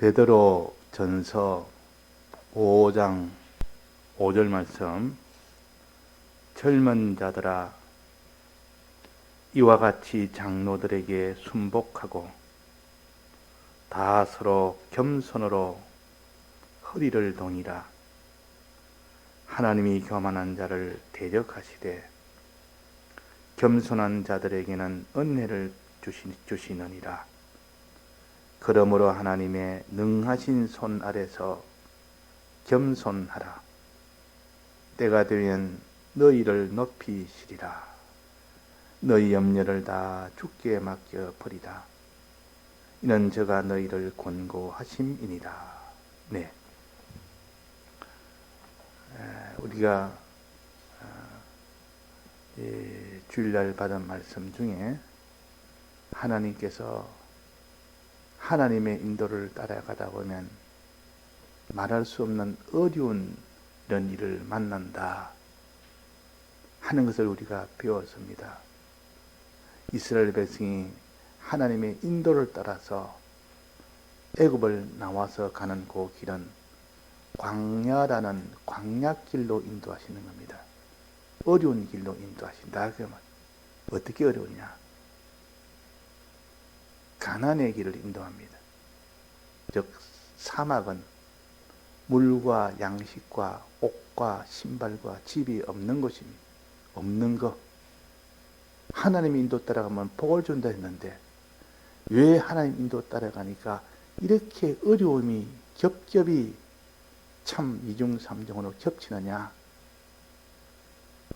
베드로 전서 5장 5절 말씀. 젊은 자들아, 이와 같이 장로들에게 순복하고 다 서로 겸손으로 허리를 동이라. 하나님이 교만한 자를 대적하시되 겸손한 자들에게는 은혜를 주시느니라. 그러므로 하나님의 능하신 손 아래서 겸손하라. 때가 되면 너희를 높이시리라. 너희 염려를 다 주께 맡겨 버리라. 이는 저가 너희를 권고하심이니라. 네, 우리가 주일날 받은 말씀 중에 하나님께서 하나님의 인도를 따라가다 보면 말할 수 없는 어려운 이런 일을 만난다 하는 것을 우리가 배웠습니다. 이스라엘 백성이 하나님의 인도를 따라서 애굽을 나와서 가는 그 길은 광야라는 광야길로 인도하시는 겁니다. 어려운 길로 인도하신다. 그러면 어떻게 어려우냐? 가난의 길을 인도합니다. 즉 사막은 물과 양식과 옷과 신발과 집이 없는 곳입니다. 없는 것. 하나님 인도 따라가면 복을 준다 했는데 왜 하나님 인도 따라가니까 이렇게 어려움이 겹겹이 참 이중삼중으로 겹치느냐?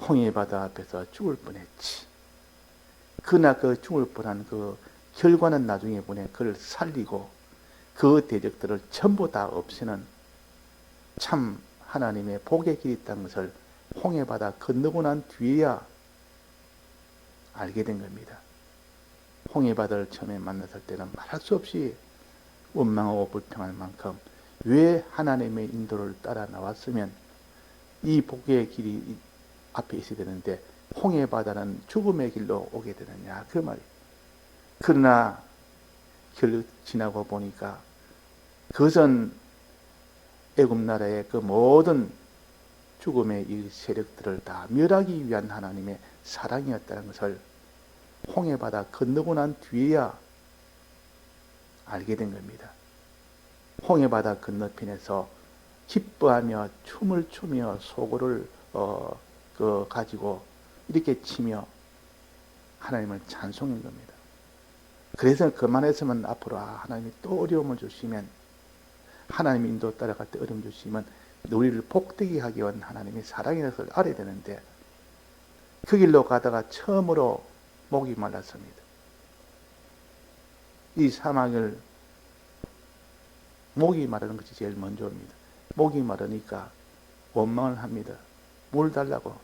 홍해바다 앞에서 죽을 뻔했지. 그러나 그 죽을 뻔한 그 결과는 나중에 보내 그를 살리고 그 대적들을 전부 다 없애는 참 하나님의 복의 길이 있다는 것을 홍해바다 건너고 난 뒤에야 알게 된 겁니다. 홍해바다를 처음에 만났을 때는 말할 수 없이 원망하고 불평할 만큼 왜 하나님의 인도를 따라 나왔으면 이 복의 길이 앞에 있어야 되는데 홍해바다는 죽음의 길로 오게 되느냐, 그 말이에요. 그러나 결국 지나고 보니까 그것은 애굽 나라의 그 모든 죽음의 이 세력들을 다 멸하기 위한 하나님의 사랑이었다는 것을 홍해바다 건너고 난 뒤에야 알게 된 겁니다. 홍해바다 건너편에서 기뻐하며 춤을 추며 소고를 가지고 이렇게 치며 하나님을 찬송한 겁니다. 그래서 그만했으면 앞으로 하나님이 또 어려움을 주시면 하나님 인도 따라갈 때 어려움 주시면 우리를 복되게 하기 위한 하나님의 사랑이라는 것을 알아야 되는데 그 길로 가다가 처음으로 목이 말랐습니다. 이 사막을 목이 마르는 것이 제일 먼저입니다. 목이 마르니까 원망을 합니다. 물 달라고.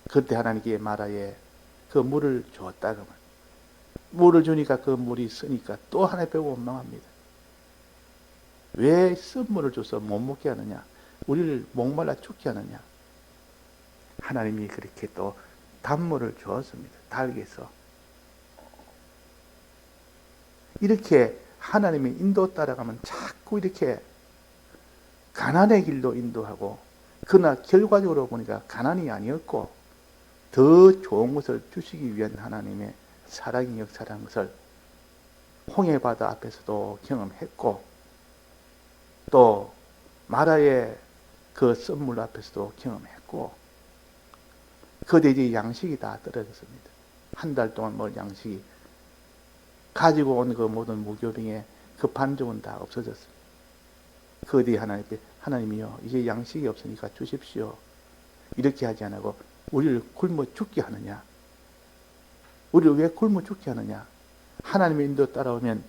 그때 하나님께 마라에 그 물을 줬다가 물을 주니까 그 물이 쓰니까 또 하나님 빼고 원망합니다. 왜 쓴 물을 줘서 못 먹게 하느냐? 우리를 목말라 죽게 하느냐? 하나님이 그렇게 또 단물을 주었습니다. 달게서. 이렇게 하나님의 인도 따라가면 자꾸 이렇게 가난의 길로 인도하고 그러나 결과적으로 보니까 가난이 아니었고 더 좋은 것을 주시기 위한 하나님의 사랑의 역사라는 것을 홍해바다 앞에서도 경험했고 또 마라의 그 썬물 앞에서도 경험했고 그때 이제 양식이 다 떨어졌습니다. 한 달 동안 먹을 양식이 가지고 온 그 모든 무교병의 그 반죽은 다 없어졌습니다. 그때 하나님께 하나님이요 이제 양식이 없으니까 주십시오. 이렇게 하지 않고 우리를 굶어 죽게 하느냐? 우리를 왜 굶어 죽게 하느냐? 하나님의 인도 따라오면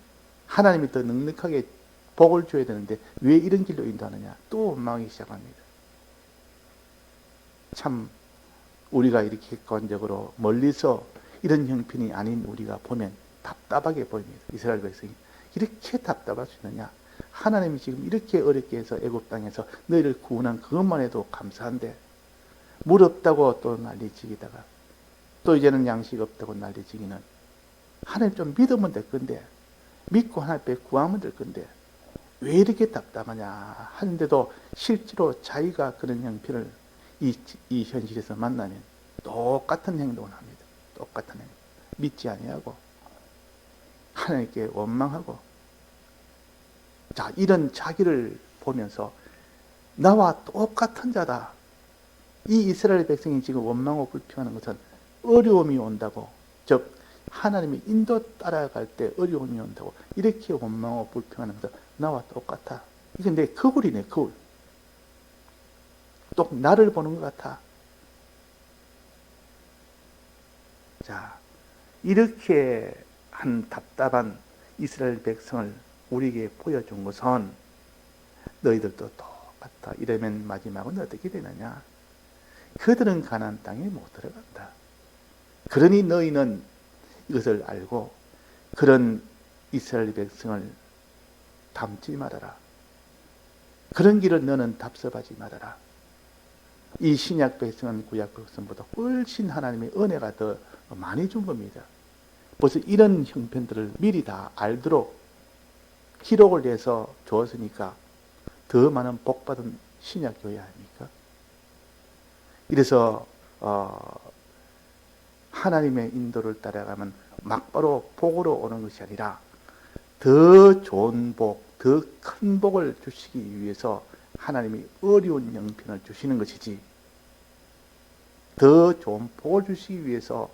하나님이 더 넉넉하게 복을 줘야 되는데 왜 이런 길로 인도하느냐? 또 원망하기 시작합니다. 참 우리가 이렇게 객관적으로 멀리서 이런 형편이 아닌 우리가 보면 답답하게 보입니다. 이스라엘 백성이 이렇게 답답할 수 있느냐? 하나님이 지금 이렇게 어렵게 해서 애굽 땅에서 너희를 구원한 그것만 해도 감사한데 물 없다고 또 난리치기다가 또 이제는 양식 없다고 난리치기는 하나님 좀 믿으면 될 건데 믿고 하나님 앞에 구하면 될 건데 왜 이렇게 답답하냐 하는데도 실제로 자기가 그런 형편을 이 현실에서 만나면 똑같은 행동을 합니다. 똑같은 행동. 믿지 아니하고 하나님께 원망하고, 자, 이런 자기를 보면서 나와 똑같은 자다. 이 이스라엘 백성이 지금 원망하고 불평하는 것은 어려움이 온다고, 즉 하나님의 인도 따라갈 때 어려움이 온다고 이렇게 원망하고 불평하는 것은 나와 똑같아. 이게 내 거울이네, 거울. 또 나를 보는 것 같아. 자, 이렇게 한 답답한 이스라엘 백성을 우리에게 보여준 것은 너희들도 똑같다. 이러면 마지막은 어떻게 되느냐? 그들은 가나안 땅에 못 들어간다. 그러니 너희는 이것을 알고 그런 이스라엘 백성을 닮지 말아라. 그런 길을 너는 답습하지 말아라. 이 신약 백성은 구약 백성보다 훨씬 하나님의 은혜가 더 많이 준 겁니다. 벌써 이런 형편들을 미리 다 알도록 기록을 해서 주었으니까 더 많은 복받은 신약 교회 아닙니까? 이래서 하나님의 인도를 따라가면 막바로 복으로 오는 것이 아니라 더 좋은 복, 더 큰 복을 주시기 위해서 하나님이 어려운 형편을 주시는 것이지, 더 좋은 복을 주시기 위해서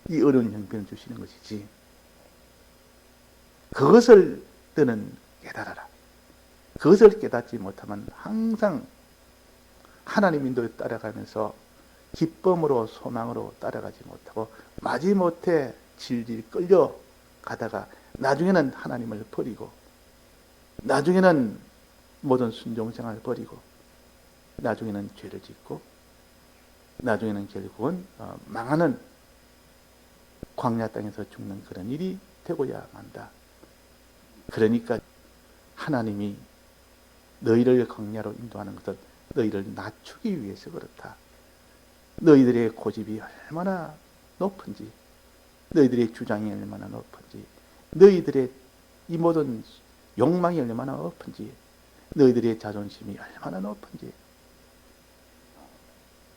이 어려운 형편을 주시는 것이지, 그것을 너는 깨달아라. 그것을 깨닫지 못하면 항상 하나님 인도에 따라가면서 기쁨으로 소망으로 따라가지 못하고 마지못해 질질 끌려가다가 나중에는 하나님을 버리고, 나중에는 모든 순종생활을 버리고, 나중에는 죄를 짓고, 나중에는 결국은 망하는 광야 땅에서 죽는 그런 일이 되고야 만다. 그러니까 하나님이 너희를 광야로 인도하는 것은 너희를 낮추기 위해서 그렇다. 너희들의 고집이 얼마나 높은지, 너희들의 주장이 얼마나 높은지, 너희들의 이 모든 욕망이 얼마나 높은지, 너희들의 자존심이 얼마나 높은지,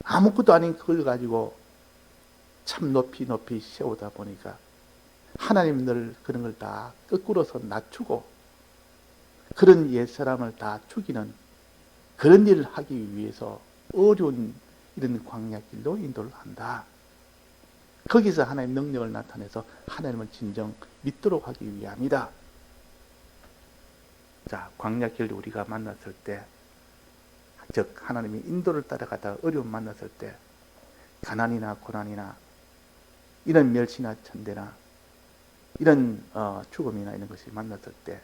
아무것도 아닌 그걸 가지고 참 높이 높이 세우다 보니까 하나님 늘 그런 걸 다 거꾸로서 낮추고 그런 옛사람을 다 죽이는 그런 일을 하기 위해서 어려운 이런 광야길로 인도를 한다. 거기서 하나님 능력을 나타내서 하나님을 진정 믿도록 하기 위함이다. 자, 광야길 우리가 만났을 때, 즉 하나님의 인도를 따라가다가 어려움 만났을 때, 가난이나 고난이나 이런 멸시나 천대나 이런 죽음이나 이런 것이 만났을 때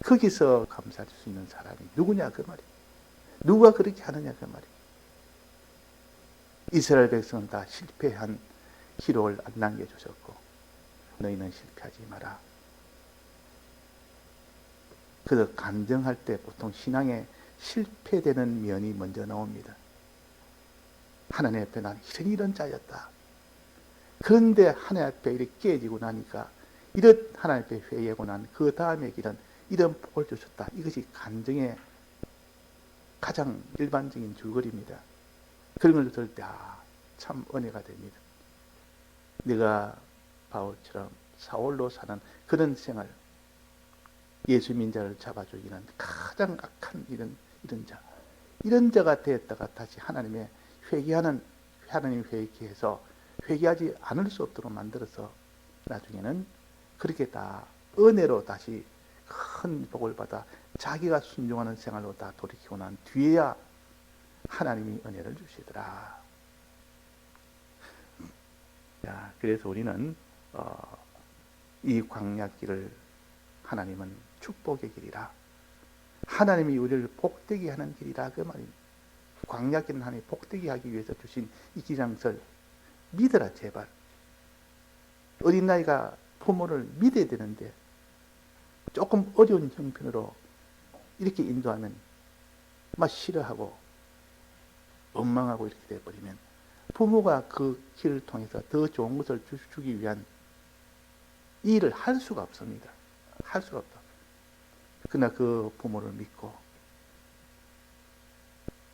거기서 감사할 수 있는 사람이 누구냐 그 말이에요. 누가 그렇게 하느냐 그 말이에요. 이스라엘 백성은 다 실패한 기록을 안 남겨주셨고 너희는 실패하지 마라. 그래서 간증할 때 보통 신앙에 실패되는 면이 먼저 나옵니다. 하나님 앞에 난 이런 자였다. 그런데 하나님 앞에 이렇게 깨지고 나니까 이런 하나님 앞에 회개하고 난 그 다음에 길은 이런 복을 주셨다. 이것이 간증의 가장 일반적인 줄거리입니다. 그런 걸 들을 때 참 은혜가 됩니다. 내가 바울처럼 사울로 사는 그런 생활, 예수 민자를 잡아주기는 가장 악한 이런 자가 되었다가 다시 하나님의 회개하는, 하나님 회개해서 회개하지 않을 수 없도록 만들어서 나중에는 그렇게 다 은혜로 다시 큰 복을 받아 자기가 순종하는 생활로 다 돌이키고 난 뒤에야 하나님이 은혜를 주시더라. 자, 그래서 우리는 이 광야길을 하나님은 축복의 길이라, 하나님이 우리를 복되게 하는 길이라 그 말입니다. 광야길은 하나님이 복되게 하기 위해서 주신 이 기장설 믿어라 제발. 어린 나이가 부모를 믿어야 되는데 조금 어려운 형편으로 이렇게 인도하면 막 싫어하고 원망하고 이렇게 돼버리면 부모가 그 길을 통해서 더 좋은 것을 주기 위한 일을 할 수가 없습니다. 할 수가 없다. 그러나 그 부모를 믿고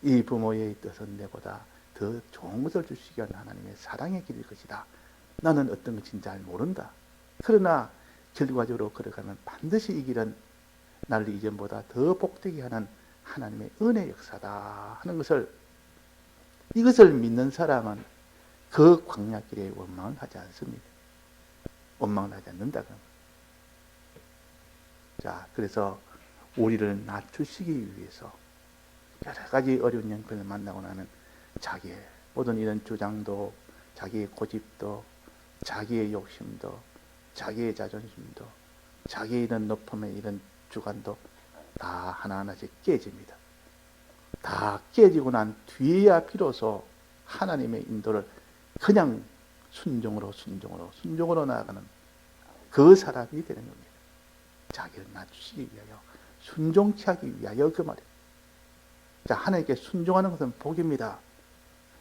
이 부모의 뜻은 내보다 더 좋은 것을 주시기 위한 하나님의 사랑의 길일 것이다. 나는 어떤 것인지 잘 모른다. 그러나 결과적으로 걸어가면 반드시 이 길은 나를 이전보다 더 복되게 하는 하나님의 은혜 역사다 하는 것을, 이것을 믿는 사람은 그 광야길에 원망을 하지 않습니다. 원망을 하지 않는다. 자, 그래서 우리를 낮추시기 위해서 여러 가지 어려운 형편을 만나고 나면 자기의 모든 이런 주장도, 자기의 고집도, 자기의 욕심도, 자기의 자존심도, 자기의 이런 높음의 이런 주관도 다 하나하나씩 깨집니다. 다 깨지고 난 뒤에야 비로소 하나님의 인도를 그냥 순종으로 나아가는 그 사람이 되는 겁니다. 자기를 낮추시기 위하여, 순종케 하기 위하여, 그 말이에요. 자, 하나님께 순종하는 것은 복입니다.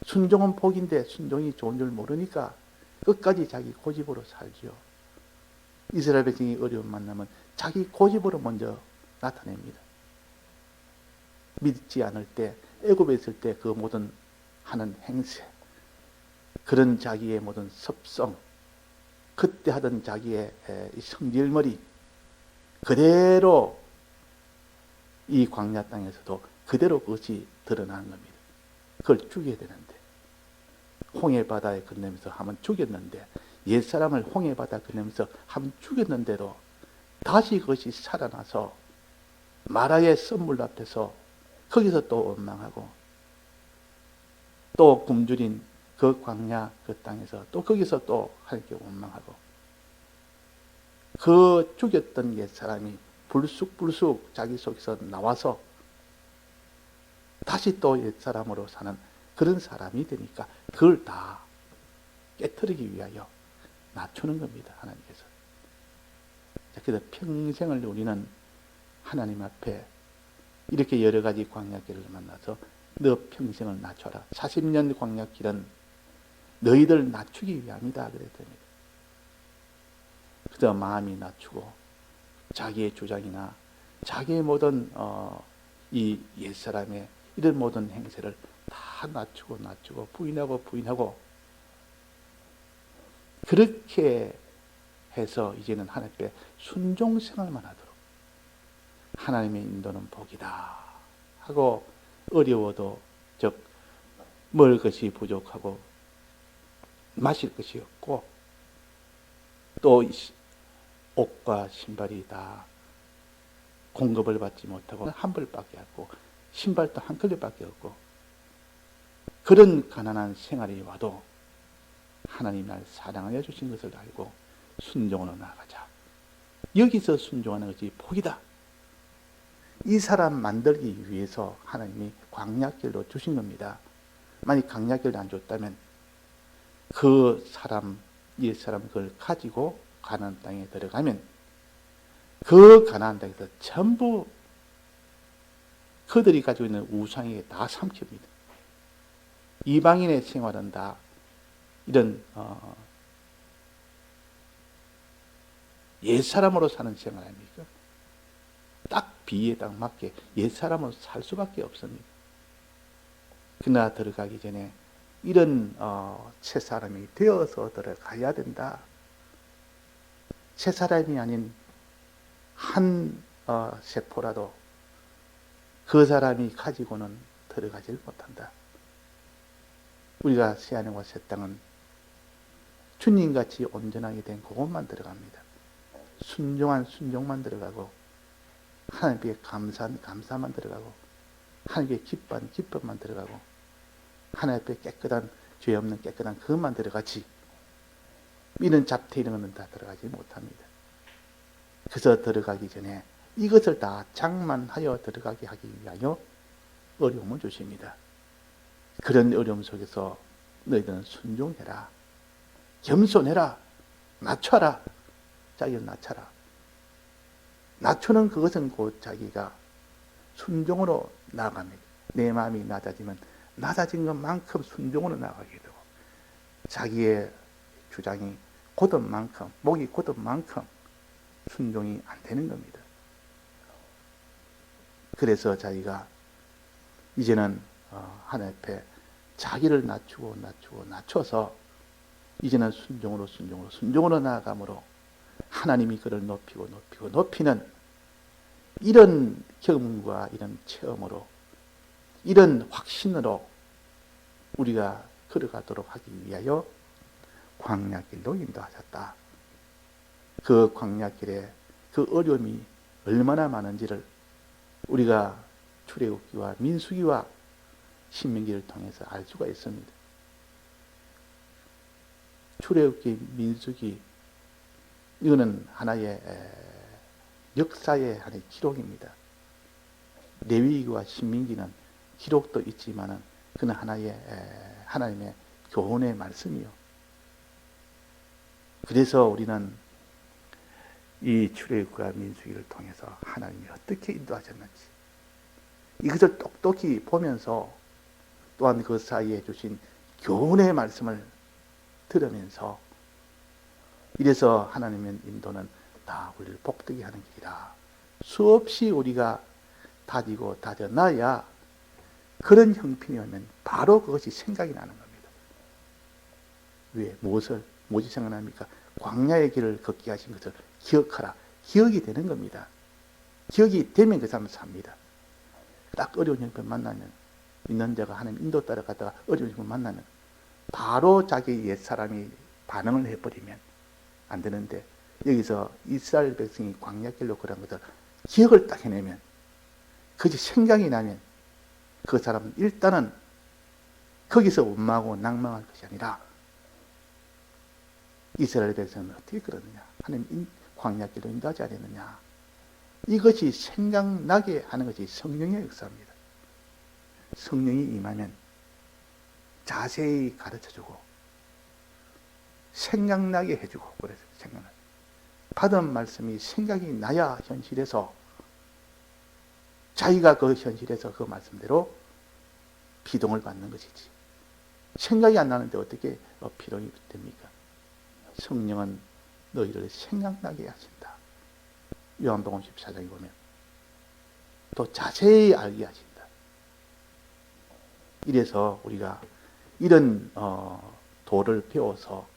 순종은 복인데 순종이 좋은 줄 모르니까 끝까지 자기 고집으로 살지요. 이스라엘 백성이 어려움 만나면 자기 고집으로 먼저 나타냅니다. 믿지 않을 때, 애굽에 있을 때 그 모든 하는 행세, 그런 자기의 모든 섭성, 그때 하던 자기의 성질머리 그대로 이 광야 땅에서도 그대로 그것이 드러나는 겁니다. 그걸 죽여야 되는데, 홍해바다에 건너면서 한번 죽였는데, 옛사람을 홍해바다에 건너면서 한번 죽였는데도 다시 그것이 살아나서 마라의 썸물 앞에서 거기서 또 원망하고, 또 굶주린 그 광야 그 땅에서 또 거기서 또 하나님께 원망하고, 그 죽였던 옛사람이 불쑥불쑥 자기 속에서 나와서 다시 또 옛사람으로 사는 그런 사람이 되니까 그걸 다 깨트리기 위하여 낮추는 겁니다. 하나님께서. 그래서 평생을 우리는 하나님 앞에 이렇게 여러 가지 광야길을 만나서 너 평생을 낮춰라. 40년 광야길은 너희들 낮추기 위함이다. 그랬답니다. 그저 마음이 낮추고 자기의 주장이나 자기의 모든 이 옛사람의 이런 모든 행세를 다 낮추고 부인하고 그렇게 해서 이제는 하나님 앞에 순종 생활만 하도록, 하나님의 인도는 복이다 하고, 어려워도 즉 먹을 것이 부족하고 마실 것이 없고 또 옷과 신발이 다 공급을 받지 못하고 한 벌밖에 없고 신발도 한 켤레밖에 없고, 그런 가난한 생활이 와도 하나님 날 사랑하여 주신 것을 알고 순종으로 나아가자. 여기서 순종하는 것이 복이다. 이 사람 만들기 위해서 하나님이 광야길로 주신 겁니다. 만약 광야길을 안 줬다면 그 사람, 옛사람 그걸 가지고 가나안 땅에 들어가면 그 가나안 땅에서 전부 그들이 가지고 있는 우상에게 다 삼킵니다. 이방인의 생활은 다 이런 옛사람으로 사는 생활 아닙니까? 딱 비에 딱 맞게 옛사람으로 살 수밖에 없습니다. 그러나 들어가기 전에 이런 새사람이 되어서 들어가야 된다. 새사람이 아닌 한 세포라도 그 사람이 가지고는 들어가질 못한다. 우리가 새하늘과 새 땅은 주님같이 온전하게 된 그것만 들어갑니다. 순종한 순종만 들어가고, 하나님께 감사한 감사만 들어가고, 하나님께 기뻐한 기쁨만 들어가고, 하나님 앞에 깨끗한, 죄 없는 깨끗한 그것만 들어가지, 이런 잡태 이런 것은 다 들어가지 못합니다. 그래서 들어가기 전에 이것을 다 장만하여 들어가게 하기 위하여 어려움을 주십니다. 그런 어려움 속에서 너희들은 순종해라, 겸손해라, 낮춰라. 자기를 낮춰라. 낮추는 그것은 곧 자기가 순종으로 나아갑니다. 내 마음이 낮아지면 낮아진 것만큼 순종으로 나가게 되고, 자기의 주장이 곧은 만큼, 목이 곧은 만큼 순종이 안 되는 겁니다. 그래서 자기가 이제는 하나님 앞에 자기를 낮춰서 이제는 순종으로 나아감으로 하나님이 그를 높이는 이런 경험과 이런 체험으로, 이런 확신으로 우리가 걸어가도록 하기 위하여 광야길로 인도하셨다. 그 광야길에 그 어려움이 얼마나 많은지를 우리가 출애굽기와 민수기와 신명기를 통해서 알 수가 있습니다. 출애굽기, 민수기, 이거는 하나의 역사의 하나의 기록입니다. 레위기와 신명기는 기록도 있지만은 그는 하나의 하나님의 교훈의 말씀이요. 그래서 우리는 이 출애굽과 민수기를 통해서 하나님이 어떻게 인도하셨는지 이것을 똑똑히 보면서 또한 그 사이에 주신 교훈의 말씀을 들으면서 이래서 하나님의 인도는 다 우리를 복되게 하는 길이다. 수없이 우리가 다지고 다져놔야 그런 형편이 오면 바로 그것이 생각이 나는 겁니다. 왜? 무엇이 생각납니까? 광야의 길을 걷게 하신 것을 기억하라. 기억이 되는 겁니다. 기억이 되면 그 사람은 삽니다. 딱 어려운 형편 만나면, 있는 자가 하나님 인도 따라가다가 어려운 형편 만나면 바로 자기 옛사람이 반응을 해버리면 안 되는데, 여기서 이스라엘 백성이 광야길로 걸은 것을 기억을 딱 해내면, 그것이 생각이 나면 그 사람은 일단은 거기서 원망하고 낭망할 것이 아니라 이스라엘 백성은 어떻게 그러느냐, 하나님 광야길로 인도하지 않았느냐, 이것이 생각나게 하는 것이 성령의 역사입니다. 성령이 임하면 자세히 가르쳐주고 생각나게 해주고, 그래서 받은 말씀이 생각이 나야 현실에서 자기가 그 현실에서 그 말씀대로 비동을 받는 것이지, 생각이 안 나는데 어떻게 비동이 됩니까? 성령은 너희를 생각나게 하신다. 요한복음 14장에 보면 또 자세히 알게 하신다. 이래서 우리가 이런 도를 배워서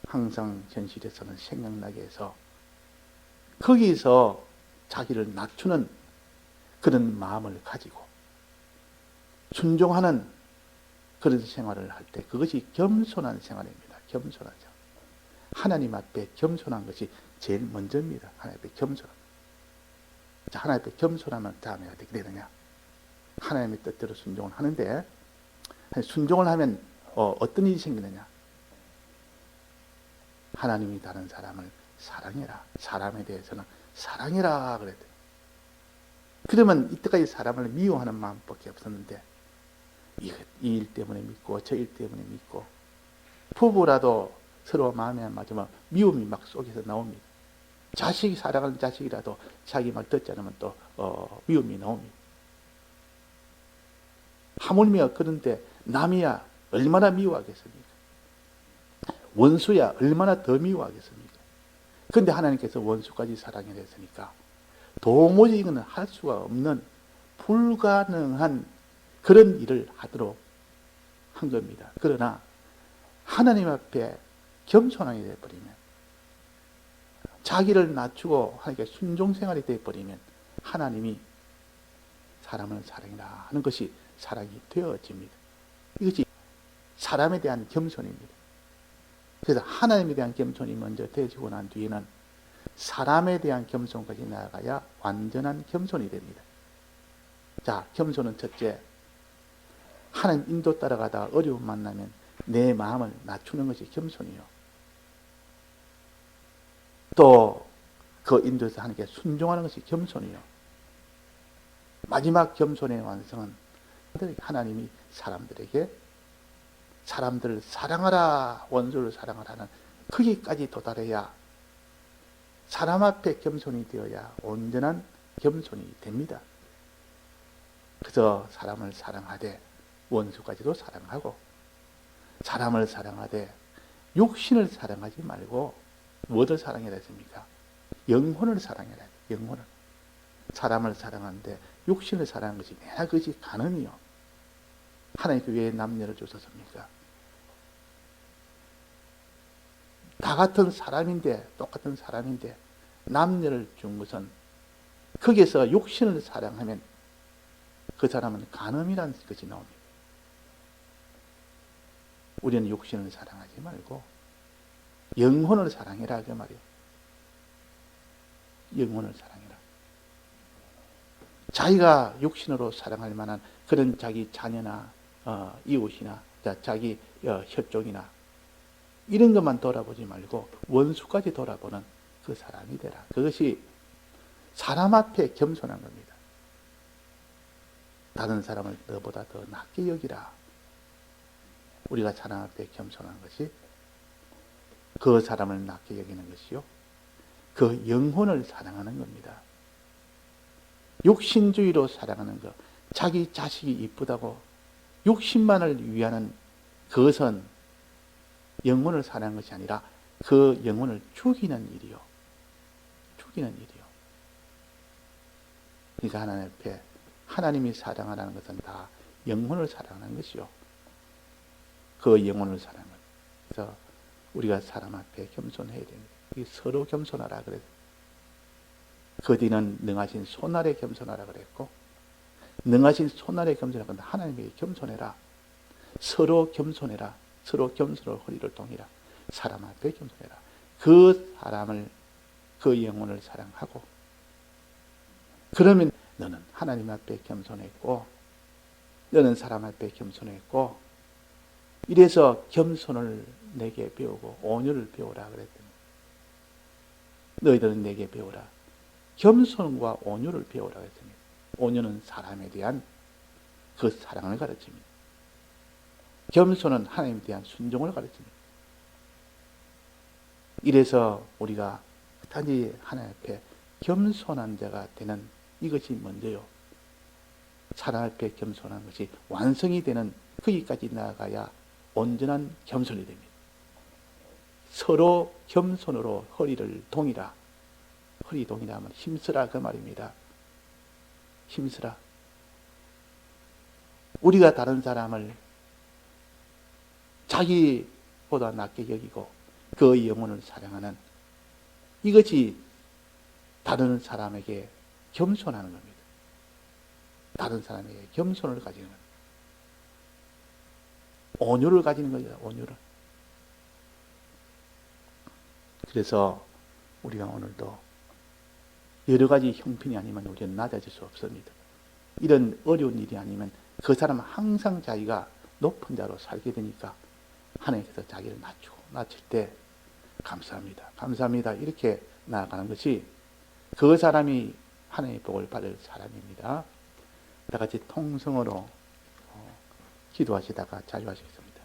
항상 현실에서는 생각나게 해서 거기서 자기를 낮추는 그런 마음을 가지고 순종하는 그런 생활을 할 때 그것이 겸손한 생활입니다. 겸손한 생활. 하나님 앞에 겸손한 것이 제일 먼저입니다. 하나님 앞에 겸손. 자, 하나님 앞에 겸손하면 다음에 어떻게 되느냐? 하나님의 뜻대로 순종을 하는데, 순종을 하면 어떤 일이 생기느냐? 하나님이 다른 사람을 사랑해라. 사람에 대해서는 사랑해라 그랬더니, 그러면 이때까지 사람을 미워하는 마음밖에 없었는데 이 일 때문에 믿고 저 일 때문에 믿고, 부부라도 서로 마음에 안 맞으면 미움이 막 속에서 나옵니다. 자식이 사랑하는 자식이라도 자기 말 듣지 않으면 또 미움이 나옵니다. 하물며 그런데 남이야 얼마나 미워하겠습니까? 원수야 얼마나 더 미워하겠습니까? 그런데 하나님께서 원수까지 사랑을 했으니까 도무지 이거는 할 수가 없는 불가능한 그런 일을 하도록 한 겁니다. 그러나 하나님 앞에 겸손하게 되어버리면, 자기를 낮추고 하나님께 순종생활이 되어버리면 하나님이 사람을 사랑이라 하는 것이 사랑이 되어집니다. 이것이 사람에 대한 겸손입니다. 그래서 하나님에 대한 겸손이 먼저 되어지고 난 뒤에는 사람에 대한 겸손까지 나아가야 완전한 겸손이 됩니다. 자, 겸손은 첫째, 하나님 인도 따라가다 어려움 만나면 내 마음을 낮추는 것이 겸손이요. 또 그 인도에서 하나님께 순종하는 것이 겸손이요. 마지막 겸손의 완성은 하나님이 사람들을 사랑하라, 원수를 사랑하라는 거기까지 도달해야, 사람 앞에 겸손이 되어야 온전한 겸손이 됩니다. 그래서 사람을 사랑하되 원수까지도 사랑하고, 사람을 사랑하되 육신을 사랑하지 말고 무엇을 사랑해야 했습니까? 영혼을 사랑해라. 영혼을. 사람을 사랑하는데 육신을 사랑하는 것이 내가 그것이 가능이요. 하나님께 왜 남녀를 주셨습니까? 다 같은 사람인데, 똑같은 사람인데 남녀를 준 것은 거기에서 육신을 사랑하면 그 사람은 간음이라는 것이 나옵니다. 우리는 육신을 사랑하지 말고 영혼을 사랑해라 그 말이에요. 영혼을 사랑해라. 자기가 육신으로 사랑할 만한 그런 자기 자녀나 이웃이나 자기 혈족이나 이런 것만 돌아보지 말고 원수까지 돌아보는 그 사람이 되라. 그것이 사람 앞에 겸손한 겁니다. 다른 사람을 너보다 더 낮게 여기라. 우리가 사람 앞에 겸손한 것이 그 사람을 낮게 여기는 것이요. 그 영혼을 사랑하는 겁니다. 육신주의로 사랑하는 것, 자기 자식이 이쁘다고 육신만을 위하는 그것은 영혼을 사랑하는 것이 아니라 그 영혼을 죽이는 일이요. 죽이는 일이요. 그러니까 하나님 앞에 하나님이 사랑하라는 것은 다 영혼을 사랑하는 것이요. 그 영혼을 사랑하는 것. 그래서 우리가 사람 앞에 겸손해야 됩니다. 서로 겸손하라 그랬어요. 그 뒤는 능하신 손아래 겸손하라 그랬고, 능하신 손아래 겸손하라. 하나님에게 겸손해라. 서로 겸손해라. 서로 겸손으로 허리를 동이라. 사람 앞에 겸손해라. 그 사람을, 그 영혼을 사랑하고, 그러면 너는 하나님 앞에 겸손했고, 너는 사람 앞에 겸손했고, 이래서 겸손을 내게 배우고 온유를 배우라 그랬더니, 너희들은 내게 배우라. 겸손과 온유를 배우라 그랬더니, 온유는 사람에 대한 그 사랑을 가르칩니다. 겸손은 하나님에 대한 순종을 가르칩니다. 이래서 우리가 단지 하나님 앞에 겸손한 자가 되는 이것이 먼저요. 사람 앞에 겸손한 것이 완성이 되는 거기까지 나아가야 온전한 겸손이 됩니다. 서로 겸손으로 허리를 동이라. 허리 동이라 하면 힘쓰라 그 말입니다. 힘쓰라. 우리가 다른 사람을 자기보다 낮게 여기고 그 영혼을 사랑하는 이것이 다른 사람에게 겸손하는 겁니다. 다른 사람에게 겸손을 가지는 겁니다. 온유를 가지는 거죠. 온유를. 그래서 우리가 오늘도 여러 가지 형편이 아니면 우리는 낮아질 수 없습니다. 이런 어려운 일이 아니면 그 사람은 항상 자기가 높은 자로 살게 되니까 하나님께서 자기를 낮출 때 감사합니다. 감사합니다. 이렇게 나아가는 것이 그 사람이 하나님의 복을 받을 사람입니다. 다 같이 통성으로 기도하시다가 자유하시겠습니다.